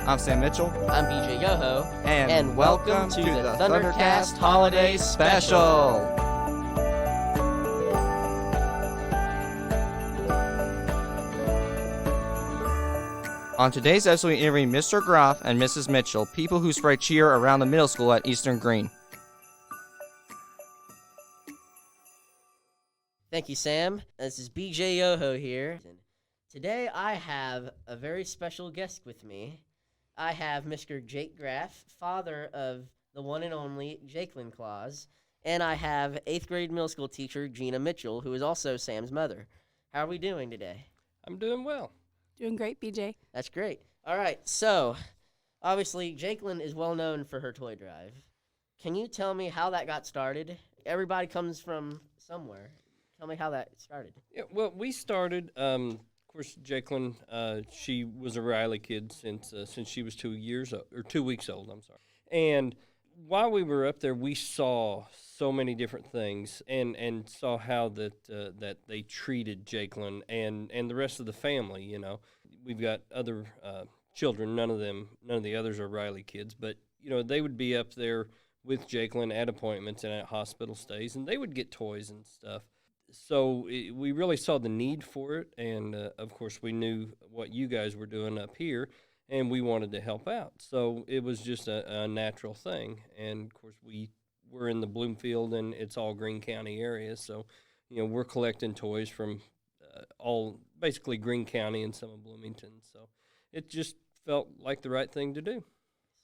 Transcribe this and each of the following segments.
I'm Sam Mitchell. I'm BJ Yoho. And welcome to the Thundercast Holiday Special. On today's episode, we interview Mr. Groff and Mrs. Mitchell, people who spread cheer around the middle school at Eastern Greene. Thank you, Sam. This is BJ Yoho here. Today I have a very special guest with me. I have Mr. Jake Graff, father of the one and only Jakelyn Claus, and I have 8th grade middle school teacher Gina Mitchell, who is also Sam's mother. How are we doing today? I'm doing well. Doing great, BJ. That's great. All right, so obviously Jakelyn is well known for her toy drive. Can you tell me how that got started? Everybody comes from somewhere. Tell me how that started. Yeah, well, we started. Of course, Jakelyn. She was a Riley kid since she was 2 weeks old. I'm sorry. And while we were up there, we saw so many different things, and saw how that they treated Jakelyn and the rest of the family. You know, we've got other children. None of the others are Riley kids, but you know they would be up there with Jakelyn at appointments and at hospital stays, and they would get toys and stuff. So we really saw the need for it, and of course we knew what you guys were doing up here, and we wanted to help out. So it was just a natural thing, and of course we're in the Bloomfield, and it's all Greene County area, so you know we're collecting toys from all basically Greene County and some of Bloomington. So it just felt like the right thing to do.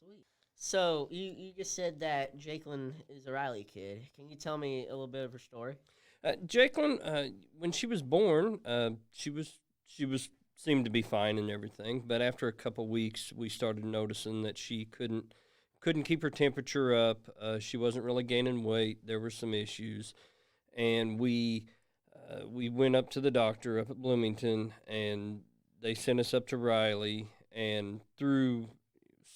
Sweet. So you just said that Jakelyn is a Riley kid. Can you tell me a little bit of her story? Jakelyn, when she was born, she seemed to be fine and everything. But after a couple weeks, we started noticing that she couldn't keep her temperature up. She wasn't really gaining weight. There were some issues, and we went up to the doctor up at Bloomington, and they sent us up to Riley. And through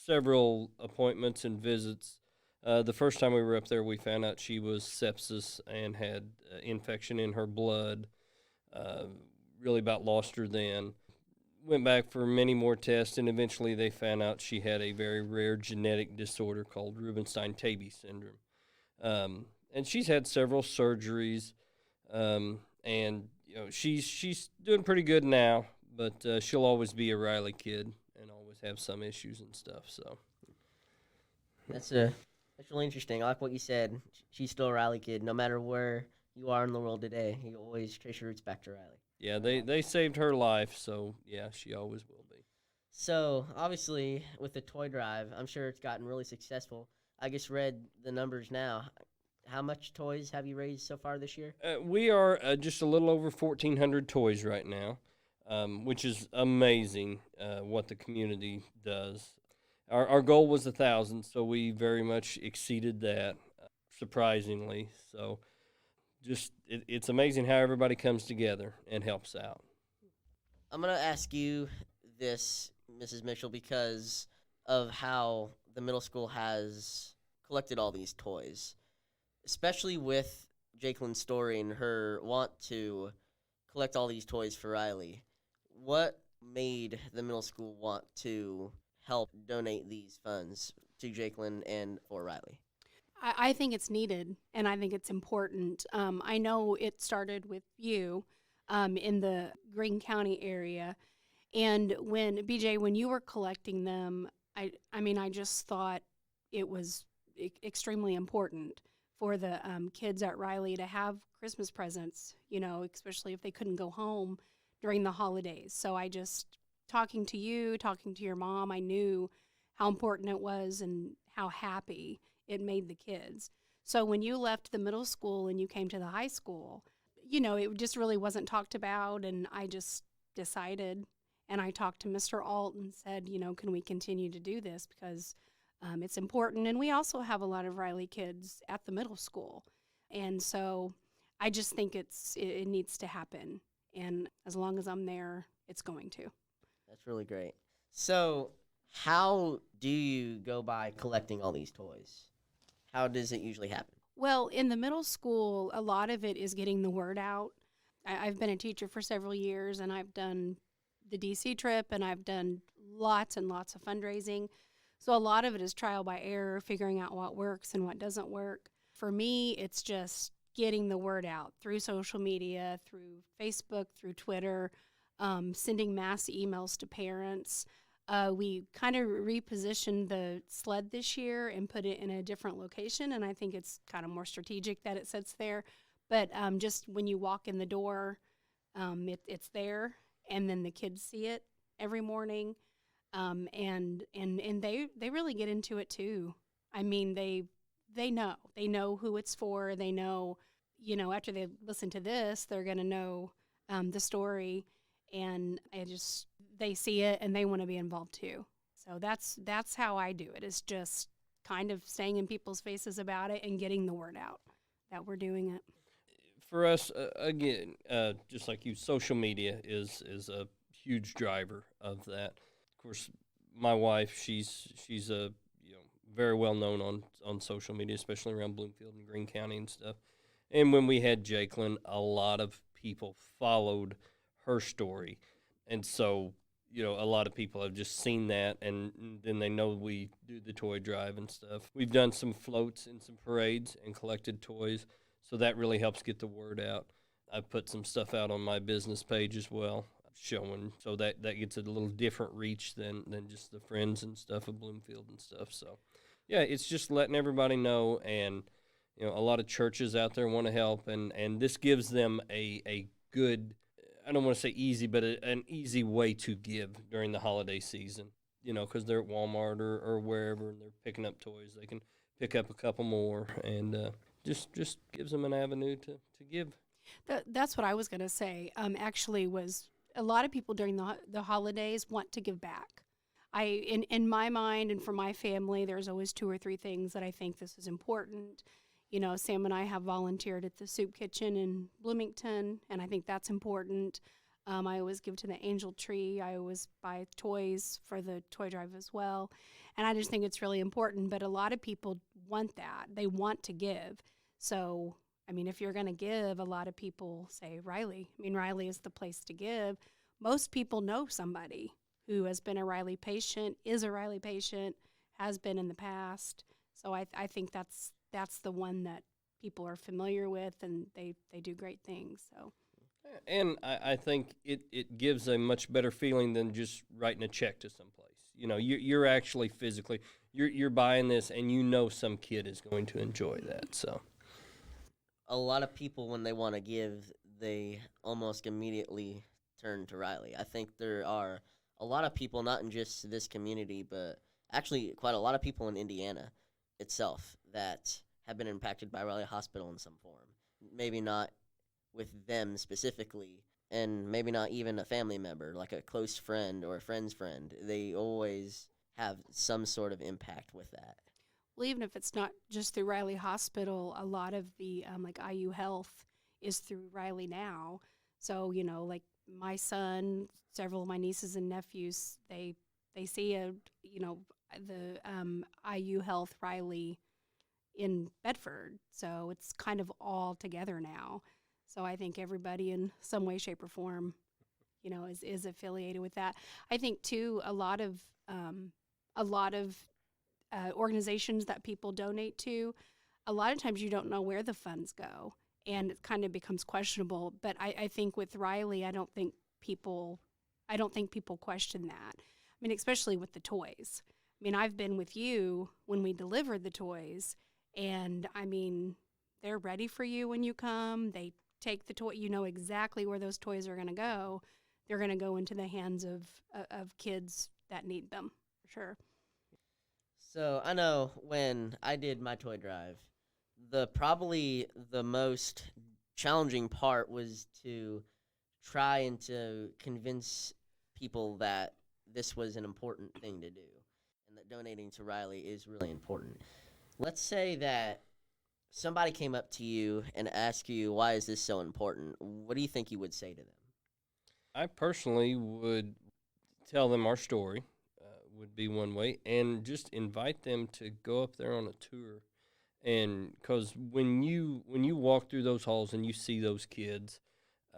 several appointments and visits, the first time we were up there, we found out she was sepsis and had infection in her blood. Really about lost her then. Went back for many more tests, and eventually they found out she had a very rare genetic disorder called Rubinstein-Taybi syndrome. And she's had several surgeries, and you know she's doing pretty good now, but she'll always be a Riley kid and always have some issues and stuff. So That's really interesting. I like what you said. She's still a Riley kid. No matter where you are in the world today, you always trace your roots back to Riley. yeah, they saved her life, so yeah, she always will be. So, obviously, with the toy drive, I'm sure it's gotten really successful. I just read the numbers now. How much toys have you raised so far this year? We are just a little over 1,400 toys right now, which is amazing what the community does. Our goal was 1,000, so we very much exceeded that, surprisingly. So just it's amazing how everybody comes together and helps out. I'm going to ask you this, Mrs. Mitchell, because of how the middle school has collected all these toys, especially with Jakelyn's story and her want to collect all these toys for Riley. What made the middle school want to help donate these funds to Jakelyn and for Riley? I think it's needed, and I think it's important. I know it started with you in the Greene County area, and when you were collecting them, I just thought it was extremely important for the kids at Riley to have Christmas presents, you know, especially if they couldn't go home during the holidays. So talking to your mom, I knew how important it was and how happy it made the kids. So when you left the middle school and you came to the high school, you know, it just really wasn't talked about, and I just decided, and I talked to Mr. Alt and said, you know, can we continue to do this because it's important, and we also have a lot of Riley kids at the middle school, and so I just think it needs to happen, and as long as I'm there, it's going to. That's really great. So how do you go by collecting all these toys? How does it usually happen? Well, in the middle school, a lot of it is getting the word out. I've been a teacher for several years, and I've done the DC trip, and I've done lots and lots of fundraising. So a lot of it is trial by error, figuring out what works and what doesn't work. For me, it's just getting the word out through social media, through Facebook, through Twitter, sending mass emails to parents. We kind of repositioned the sled this year and put it in a different location, and I think it's kind of more strategic that it sits there. But just when you walk in the door, it's there, and then the kids see it every morning, and they really get into it too. I mean, they know who it's for. They know, after they listen to this, they're gonna know the story, and they see it and they want to be involved too. So that's how I do it. Is just kind of staying in people's faces about it and getting the word out that we're doing it. For us, again, just like you, social media is a huge driver of that. Of course, my wife, she's a very well known on social media, especially around Bloomfield and Greene County and stuff. And when we had Jakelin, a lot of people followed her story, and so a lot of people have just seen that, and then they know we do the toy drive and stuff. We've done some floats and some parades and collected toys. So that really helps get the word out. I've put some stuff out on my business page as well, showing, so that gets a little different reach than just the friends and stuff of Bloomfield and stuff. So, yeah, it's just letting everybody know, and a lot of churches out there want to help, and this gives them a good, I don't want to say easy, but an easy way to give during the holiday season, because they're at Walmart or wherever, and they're picking up toys. They can pick up a couple more, and just gives them an avenue to give. That's what I was going to say. Actually, was a lot of people during the holidays want to give back. In my mind and for my family, there's always 2 or 3 things that I think this is important. Sam and I have volunteered at the soup kitchen in Bloomington, and I think that's important. I always give to the Angel Tree. I always buy toys for the toy drive as well. And I just think it's really important. But a lot of people want that. They want to give. So, I mean, if you're going to give, a lot of people say Riley. I mean, Riley is the place to give. Most people know somebody who has been a Riley patient, is a Riley patient, has been in the past. So I think that's the one that people are familiar with, and they do great things. So. And I think it gives a much better feeling than just writing a check to someplace. You're actually physically, you're buying this, and some kid is going to enjoy that. So A lot of people, when they want to give, they almost immediately turn to Riley. I think there are a lot of people, not in just this community, but actually quite a lot of people in Indiana itself that have been impacted by Riley Hospital in some form. Maybe not with them specifically, and maybe not even a family member, like a close friend or a friend's friend. They always have some sort of impact with that. Well, even if it's not just through Riley Hospital, a lot of the like IU Health is through Riley now. So like my son, several of my nieces and nephews, they see the IU Health Riley in Bedford. So it's kind of all together now. So I think everybody in some way, shape, or form, is affiliated with that. I think too, a lot of organizations that people donate to, a lot of times you don't know where the funds go, and it kind of becomes questionable. But I think with Riley, I don't think people question that. I mean, especially with the toys. I mean, I've been with you when we delivered the toys, and I mean, they're ready for you when you come. They take the toy, exactly where those toys are going to go. They're going to go into the hands of kids that need them, for sure. So I know when I did my toy drive, probably the most challenging part was to try and to convince people that this was an important thing to do and that donating to Riley is really important. Let's say that somebody came up to you and asked you, why is this so important? What do you think you would say to them? I personally would tell them our story, would be one way, and just invite them to go up there on a tour. And because when you walk through those halls and you see those kids,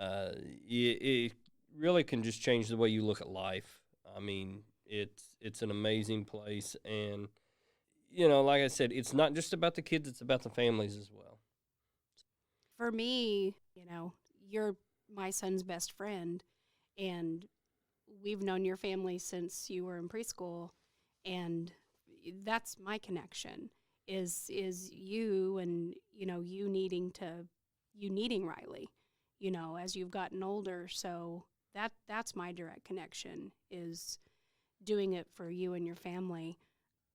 it really can just change the way you look at life. I mean, it's an amazing place, and like I said, it's not just about the kids; it's about the families as well. For me, you're my son's best friend, and we've known your family since you were in preschool, and that's my connection is you, and you needing Riley, as you've gotten older. So that's my direct connection, is doing it for you and your family,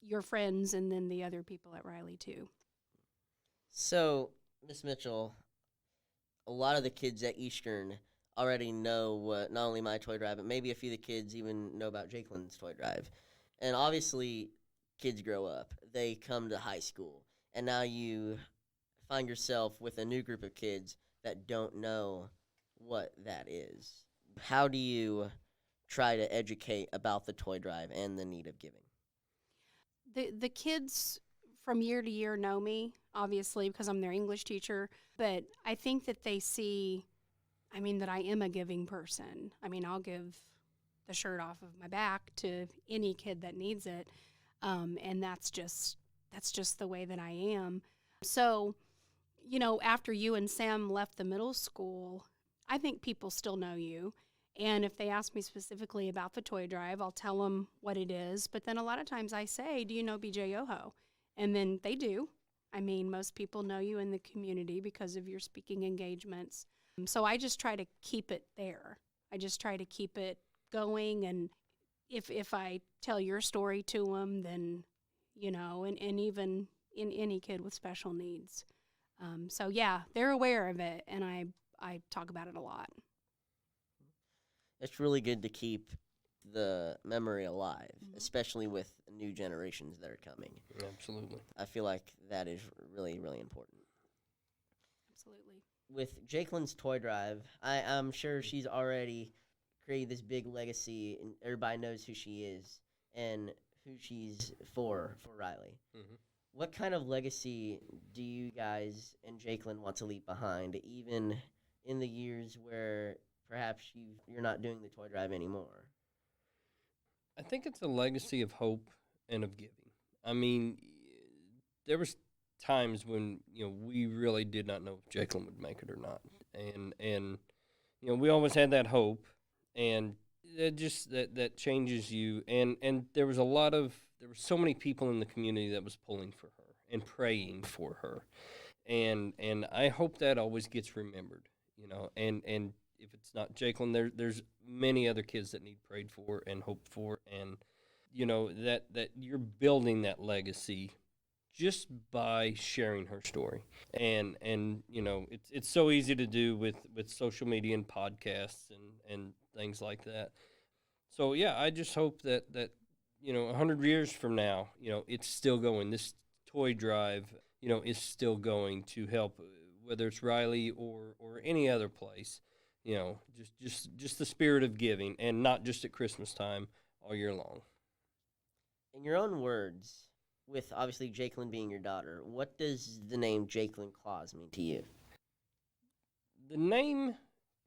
your friends, and then the other people at Riley too. So, Miss Mitchell, a lot of the kids at Eastern already know what not only my toy drive, but maybe a few of the kids even know about Jakelin's toy drive. And obviously, kids grow up. They come to high school. And now you find yourself with a new group of kids that don't know what that is. How do you try to educate about the toy drive and the need of giving? The kids from year to year know me, obviously, because I'm their English teacher. But I think that they see, that I am a giving person. I'll give the shirt off of my back to any kid that needs it. And that's just the way that I am. So, after you and Sam left the middle school, I think people still know you. And if they ask me specifically about the toy drive, I'll tell them what it is. But then a lot of times I say, do you know BJ Yoho? And then they do. Most people know you in the community because of your speaking engagements. So I just try to keep it there. I just try to keep it going. And if I tell your story to them, then, and even in any kid with special needs. So, yeah, they're aware of it, and I talk about it a lot. It's really good to keep the memory alive, especially with new generations that are coming. Absolutely. I feel like that is really, really important. Absolutely. With Jakelin's toy drive, I'm sure she's already created this big legacy, and everybody knows who she is and who she's for Riley. Mm-hmm. What kind of legacy do you guys and Jakelin want to leave behind, even in the years where perhaps you're not doing the toy drive anymore? I think it's a legacy of hope and of giving. There was times when we really did not know if Jakelin would make it or not, and we always had that hope, and that changes you. And there was so many people in the community that was pulling for her and praying for her, and I hope that always gets remembered. And if it's not Jakelin, there's many other kids that need prayed for and hoped for, and that you're building that legacy just by sharing her story. And it's so easy to do with social media and podcasts and things like that. So yeah, I just hope that 100 years from now, it's still going. This toy drive, is still going to help, whether it's Riley or any other place. Just the spirit of giving, and not just at Christmas time, all year long. In your own words, with obviously Jakelin being your daughter, what does the name Jakelin Claus mean to you? The name,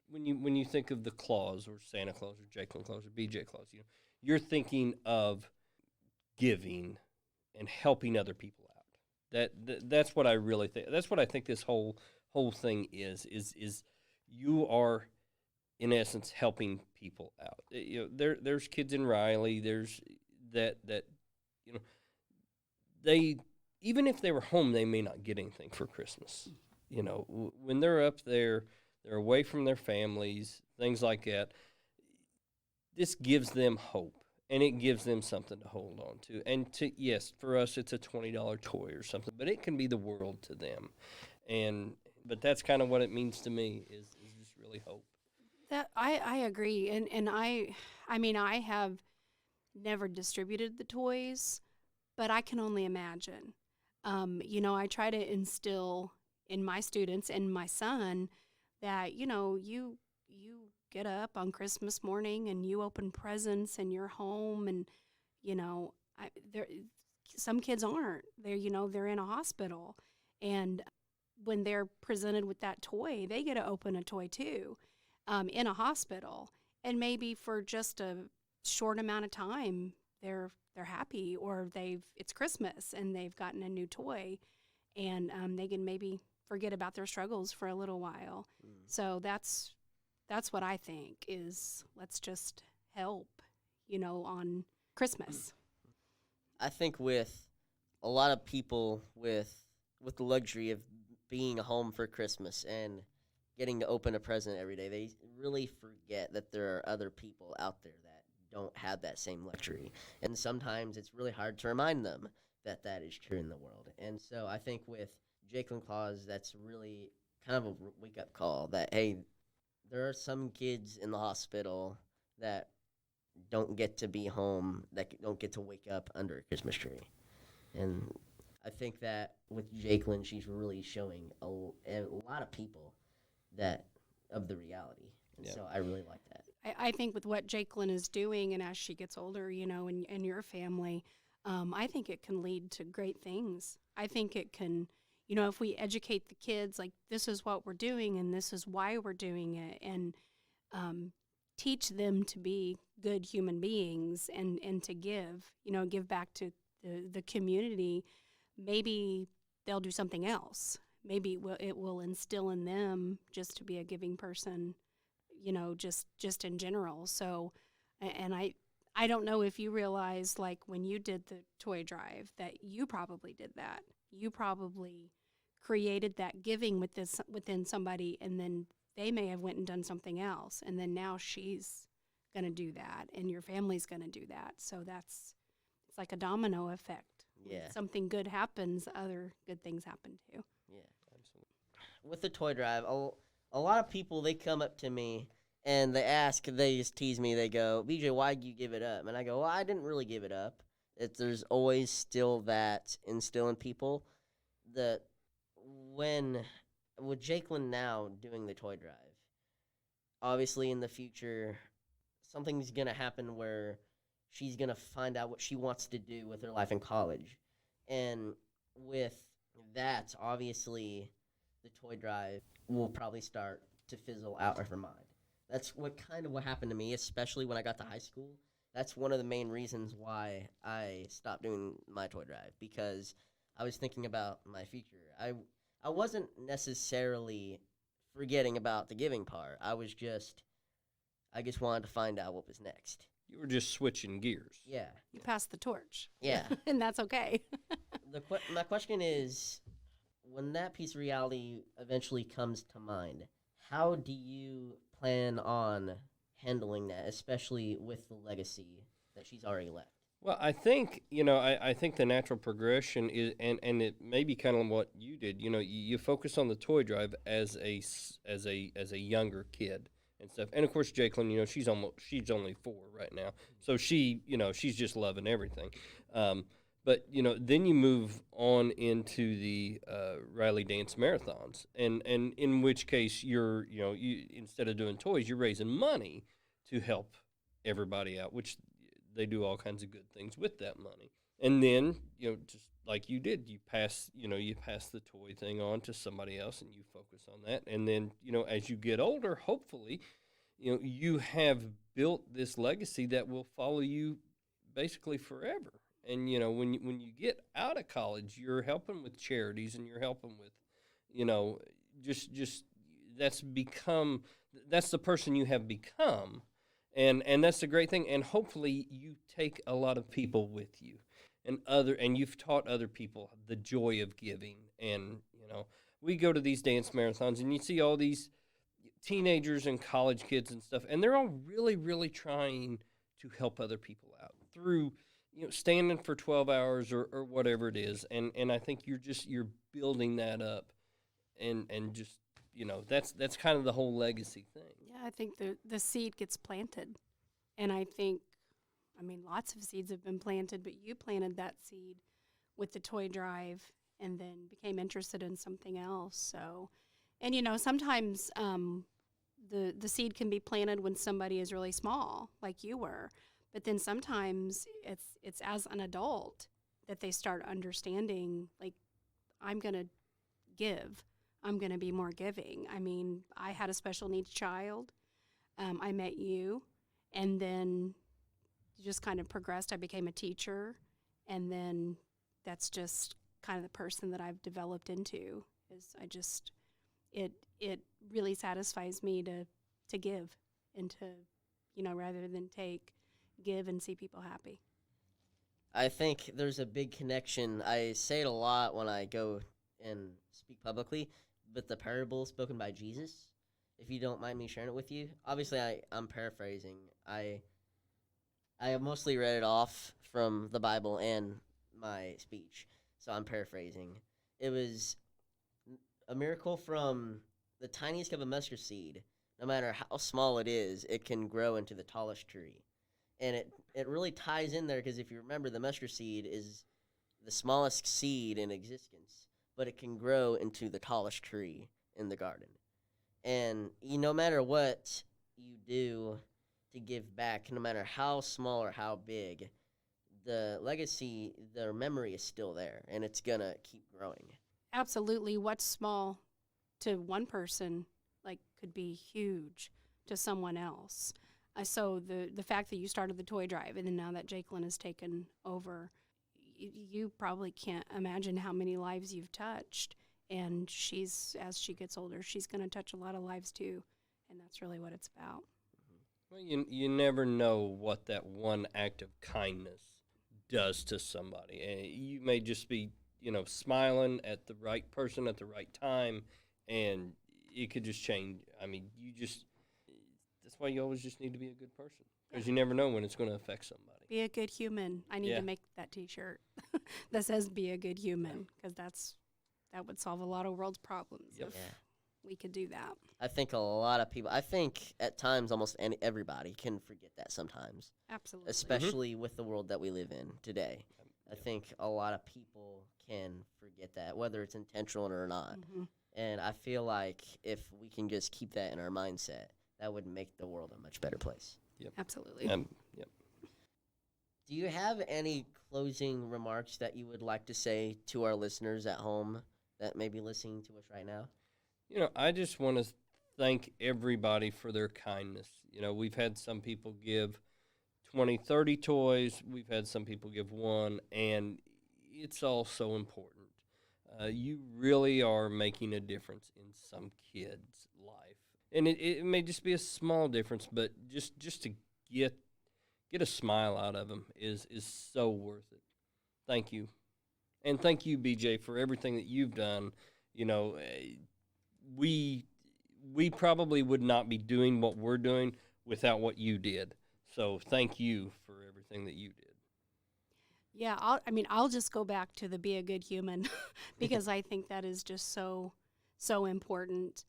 when you think of the Claus or Santa Claus or Jakelin Claus or BJ Claus, you're thinking of giving and helping other people out. That's what I really think. That's what I think this whole thing is you are, in essence, helping people out. There's kids in Riley. There's that they, even if they were home, they may not get anything for Christmas. When they're up there, they're away from their families, things like that. This gives them hope, and it gives them something to hold on to. And yes, for us, it's a $20 toy or something, but it can be the world to them. But that's kind of what it means to me is just really hope. That I agree, and I have never distributed the toys, but I can only imagine. I try to instill in my students and my son that you get up on Christmas morning and you open presents in your home, and some kids aren't. They're in a hospital, and when they're presented with that toy, they get to open a toy too, in a hospital. and maybe for just a short amount of time they're happy, or it's Christmas and they've gotten a new toy, and they can maybe forget about their struggles for a little while. So that's what I think is, let's just help, on Christmas. I think with a lot of people with the luxury of being home for Christmas and getting to open a present every day, they really forget that there are other people out there that don't have that same luxury. And sometimes it's really hard to remind them that that is true in the world. And so I think with Jakelin Claus, that's really kind of a wake-up call that, hey, there are some kids in the hospital that don't get to be home, that don't get to wake up under a Christmas tree. And I think that with Jakelin, she's really showing a lot of people that of the reality. And so I really like that. I think with what Jakelin is doing, and as she gets older, and your family, I think it can lead to great things. I think it can, if we educate the kids, like, this is what we're doing and this is why we're doing it, and teach them to be good human beings and to give back to the community, maybe they'll do something else. Maybe it will instill in them just to be a giving person, just in general. So, and I don't know if you realize, like, when you did the toy drive, that you probably did that. You probably created that giving within somebody, and then they may have went and done something else, and then now she's going to do that, and your family's going to do that. So it's like a domino effect. Yeah. When something good happens, other good things happen too. Yeah, absolutely. With the toy drive, a lot of people, they come up to me and they just tease me. They go, BJ, why'd you give it up? And I go, well, I didn't really give it up. There's always still that instill in people that with Jakelin now doing the toy drive, obviously in the future, something's going to happen where she's going to find out what she wants to do with her life in college. And with that, obviously, the toy drive will probably start to fizzle out of her mind. That's what happened to me, especially when I got to high school. That's one of the main reasons why I stopped doing my toy drive, because I was thinking about my future. I wasn't necessarily forgetting about the giving part. I just wanted to find out what was next. You were just switching gears. Yeah. You passed the torch. Yeah. And that's okay. My question is, when that piece of reality eventually comes to mind, how do you plan on handling that, especially with the legacy that she's already left? Well, I think, I think the natural progression is, and it may be kind of what you did. You focus on the toy drive as a younger kid and stuff. And of course, Jakelin, she's only 4 right now, so she's just loving everything. But then you move on into the Riley Dance Marathons, and in which case you instead of doing toys, you're raising money to help everybody out, which they do all kinds of good things with that money. And then just like you did, you pass the toy thing on to somebody else, and you focus on that. And then as you get older, hopefully, you have built this legacy that will follow you basically forever. And when you get out of college, you're helping with charities, and you're helping with just that's the person you have become. And that's the great thing. And hopefully you take a lot of people with you, and you've taught other people the joy of giving. And we go to these dance marathons, and you see all these teenagers and college kids and stuff, and they're all really, really trying to help other people out through standing for 12 hours or whatever it is. And I think you're building that up, and just that's kind of the whole legacy thing. Yeah, I think the seed gets planted. And I think, lots of seeds have been planted, but you planted that seed with the toy drive and then became interested in something else. So, and sometimes the seed can be planted when somebody is really small, like you were. But then sometimes it's as an adult that they start understanding, like, I'm going to give. I'm going to be more giving. I had a special needs child. I met you, and then just kind of progressed. I became a teacher, and then that's just kind of the person that I've developed into. Is I just it really satisfies me to give and to, rather than take, give and see people happy. I think there's a big connection. I say it a lot when I go and speak publicly, but the parable spoken by Jesus, if you don't mind me sharing it with you. Obviously, I'm paraphrasing. I have mostly read it off from the Bible and my speech, so I'm paraphrasing. It was a miracle from the tiniest of a mustard seed. No matter how small it is, it can grow into the tallest tree. And it really ties in there because if you remember, the mustard seed is the smallest seed in existence, but it can grow into the tallest tree in the garden. And no matter what you do to give back, no matter how small or how big, the legacy, the memory is still there, and it's going to keep growing. Absolutely. What's small to one person could be huge to someone else. So the fact that you started the toy drive and then now that Jakelin has taken over, you probably can't imagine how many lives you've touched. And as she gets older, she's going to touch a lot of lives too. And that's really what it's about. Well, you never know what that one act of kindness does to somebody. And you may just be, smiling at the right person at the right time, and it could just change. I mean, that's why you always just need to be a good person, because you never know when it's going to affect somebody. Be a good human. I need to make that T-shirt that says "Be a good human," because that would solve a lot of world's problems if we could do that. I think a lot of people. I think at times almost everybody can forget that sometimes. Absolutely. Especially with the world that we live in today. I think a lot of people can forget that, whether it's intentional or not. Mm-hmm. And I feel like if we can just keep that in our mindset, that would make the world a much better place. Yep. Absolutely. Yep. Do you have any closing remarks that you would like to say to our listeners at home that may be listening to us right now? I just want to thank everybody for their kindness. We've had some people give 20, 30 toys. We've had some people give one, and it's all so important. You really are making a difference in some kid's life. And it may just be a small difference, but just to get a smile out of them is so worth it. Thank you. And thank you, BJ, for everything that you've done. We probably would not be doing what we're doing without what you did. So thank you for everything that you did. Yeah, I'll just go back to the be a good human because I think that is just so important.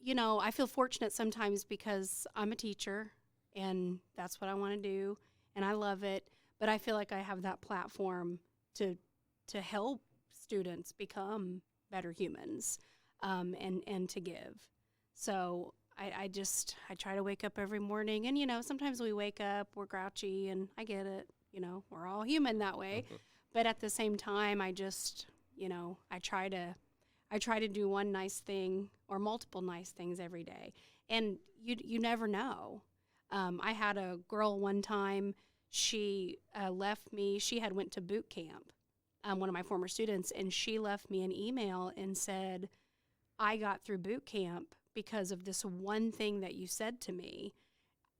I feel fortunate sometimes because I'm a teacher and that's what I want to do and I love it, but I feel like I have that platform to help students become better humans and to give. So I try to wake up every morning and, sometimes we wake up, we're grouchy and I get it. We're all human that way. But at the same time, I just, I try to do one nice thing or multiple nice things every day. And you never know. I had a girl one time, she left me, she had went to boot camp, one of my former students, and she left me an email and said, I got through boot camp because of this one thing that you said to me.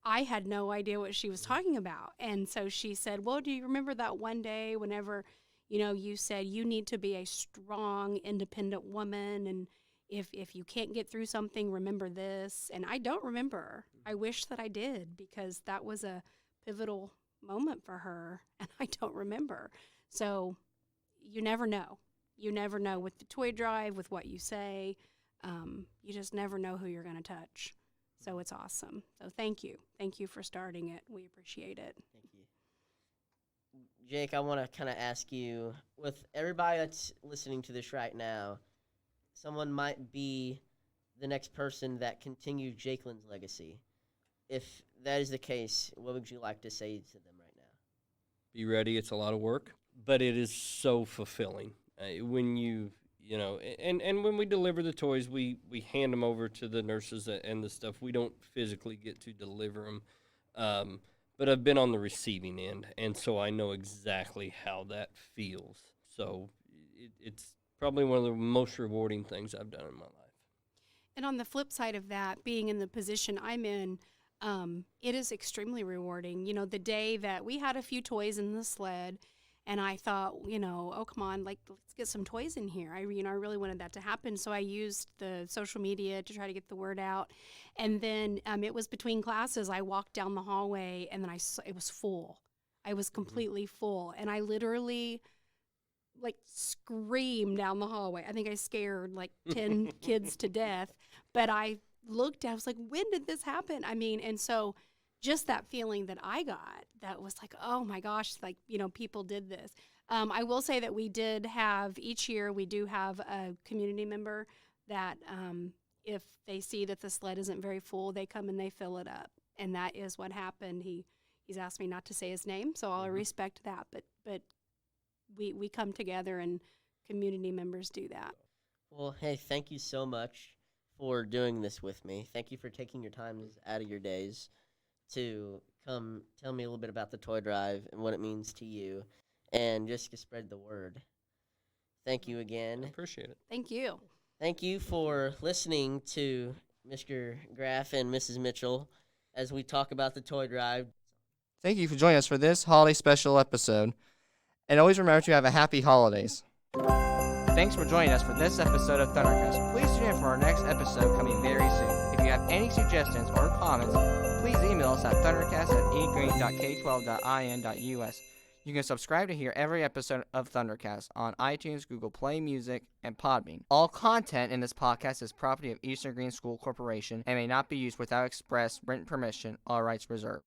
I had no idea what she was talking about. And so she said, well, do you remember that one day whenever, you said you need to be a strong, independent woman, and if you can't get through something, remember this. And I don't remember. I wish that I did because that was a pivotal moment for her, and I don't remember. So you never know. You never know with the toy drive, with what you say. You just never know who you're going to touch. So it's awesome. So thank you. Thank you for starting it. We appreciate it. Thank you. Jake, I want to kind of ask you, with everybody that's listening to this right now, someone might be the next person that continues Jakelin's legacy. If that is the case, what would you like to say to them right now? Be ready. It's a lot of work, but it is so fulfilling. When and when we deliver the toys, we hand them over to the nurses and the stuff. We don't physically get to deliver them, But I've been on the receiving end, and so I know exactly how that feels. So it's probably one of the most rewarding things I've done in my life. And on the flip side of that, being in the position I'm in, it is extremely rewarding. You know, the day that we had a few toys in the sled, and I thought, oh come on, like let's get some toys in here. I really wanted that to happen, so I used the social media to try to get the word out. And then it was between classes. I walked down the hallway, and then it was full. I was completely full, and I literally like screamed down the hallway. I think I scared like 10 kids to death, but I looked, I was like, when did this happen? I mean, and so just that feeling that I got, that was like, oh my gosh, like, people did this. I will say that each year we do have a community member that if they see that the sled isn't very full, they come and they fill it up. And that is what happened. He's asked me not to say his name, so I'll respect that. But we come together and community members do that. Well, hey, thank you so much for doing this with me. Thank you for taking your time out of your days to come tell me a little bit about the toy drive and what it means to you, and just to spread the word. Thank you I again. appreciate it. Thank you. Thank you for listening to Mr. Graff and Mrs. Mitchell as we talk about the toy drive. Thank you for joining us for this holiday special episode. And always remember to have a happy holidays. Thanks for joining us for this episode of Thundercast. Please tune in for our next episode coming very soon. If you have any suggestions or comments, please email us at thundercast@egreen.k12.in.us. You can subscribe to hear every episode of Thundercast on iTunes, Google Play Music, and Podbean. All content in this podcast is property of Eastern Greene School Corporation and may not be used without express written permission, all rights reserved.